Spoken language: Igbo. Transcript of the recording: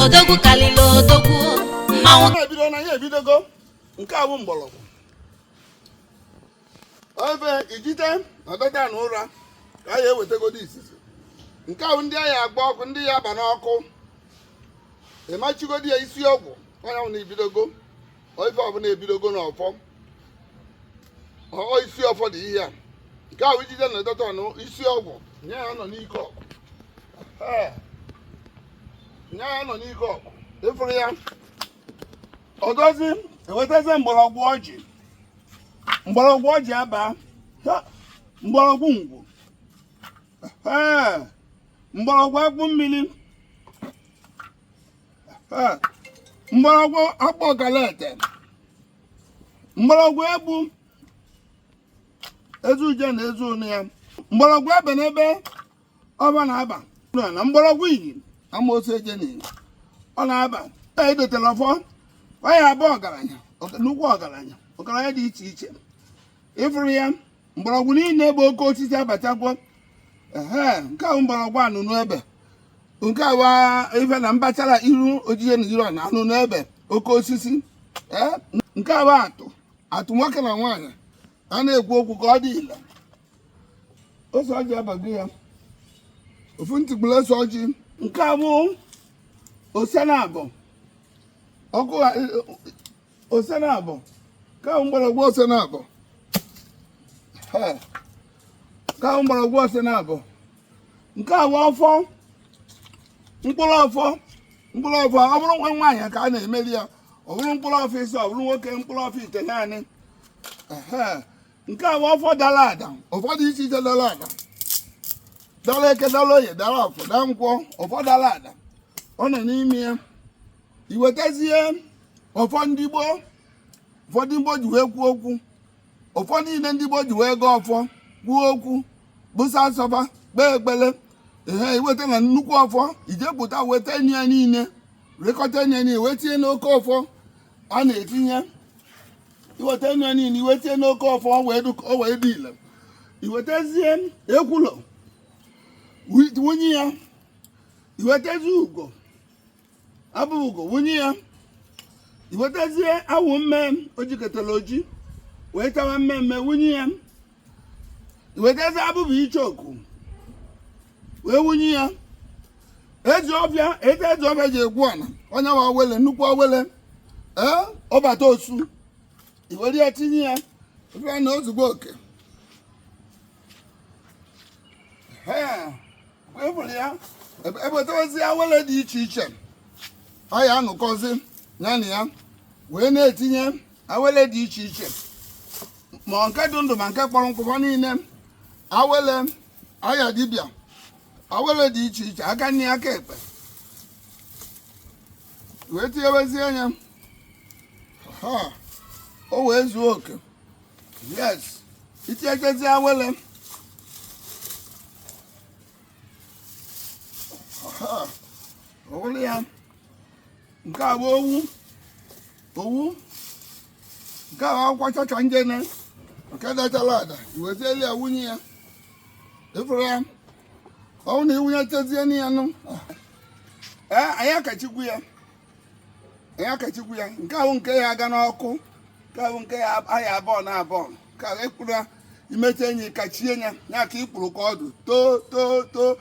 odogwu kalilo odogwu mmanwụ ebido na ya ebidogo nke a bụ mgbọrọgwụ ebe ijite ọdọta na ụra ka a ya ewetagodo isisi nke a bụ ndị agha agba ọkụ ndị ya aba n'ọkụ ịmachigodi ya isi ọgwụ onye ahụ na ebidogo ife ọbụla ebidogo n'ọfọ isi ọfọ dị ihe a nke a bụ ijide na ọdọta na isi ọgwụ nye ya nọ n'ike ọgwụ nye ya nọ n'ike ọgwụ ịfụrụ ya ọdọzi ewetazi mgbọrọgwụ ọjị aba mgbọrọgwụ ngwu mgbọrọgwụ akpụ mmiri mgbọrọgwụ akpụ ọgalete mgbọrọgwụ egbu ezi uje na ezi ụnụ ya mgbọrọgwụ ebe n'ebe ọba na-aba na mgbọrọgwụ iyi amaosu eje n'iyi ọ na-aba edotela ọfọ ọ ya abụ ọgaranya nnukwu ọgaranya dị iche iche ịfụrụ ya mgbọrọgwụ niile bụ oke osisi abachakwa nke ahụ mgbọrọgwụ anụnụ ebe nke awa ife na mbachara iru ojije na iru na anụnụ ebe oke osisi nke awa atụ nwoke na nwaanyị a na-ekwu okwu ka ọ dị ile ose ọjị abago ya ofu ntịkpụrụ ose ọjị nke abụ ose na abụ ọkụ ose na abụ ka ahụ mgbọrọgwụ ose na abụ ka ahụ mgbọrọgwụ ose na abụ nke ahụ ọfọ mkpụrụ ọfọ ọ bụrụ nwa nwaanyị ka a na-emeri ya ọ bụrụ mkpụrụ ọfọ ise ọ bụrụ nwoke mkpụrụ ọfọ ite naanị nke ahụ ọfọ dara ada ụfọdụ isi iche dara ada dara eke dara oye dara ọfọ dara nkwọ ọfọ dara ada ọ nọ n'ime ya iwetazie ụfọdụ ndị Igbo ji wee kwuo okwu ụfọdụ niile ndị Igbo ji wee gaa ọfọ kwuo okwu bụsa asọba kpee ekpere iweta na nnukwu ọfọ ijepụta weta enyi ya niile rekọta enyi ya niile wetinye n'oke ọfọ a na-etinye iweta enyi ya niile iwetinye n'oke ọfọ o wee dị ile iwetazie ekwulo wunye ya iwetazie ugo abụ ugo wunye ya iwetazie awụ mme ojikọtara oji wee tawa mmemme wunye ya iwetazie abụbụ ichoku wee wunye ya ezi ọbịa ji egwu ana onye wa wele nnukwu owele ọbata osu iwere ya tinye ya ife na ozugbo oke wepụrụ ya ebetawazi awele dị iche iche ọ ya anụkọzi ya na ya wee na-etinye awele dị iche iche ma nke dị ndụ ma nke kpọrọ nkwụkwọ niile awele aya dibịa awele dị iche iche aka nne aka ekpe wee tinyewezie ya o wee zuo oke yes itinyechezi awele owulu ya nke a bụ owu nke a akwụkwọ chacha njene nke dachara ada iwetieli ya wunye ya ịfụrụ ya ọwụ na iwunye tezie ya nụ anyị akachikwu ya nke ahụ nke ya aga n'ọkụ nke ahụ nke ya aya abụọ na abụọ ka ekpuru ya imecha enyi kachie ya ya ka ikpuru ka ọdụ too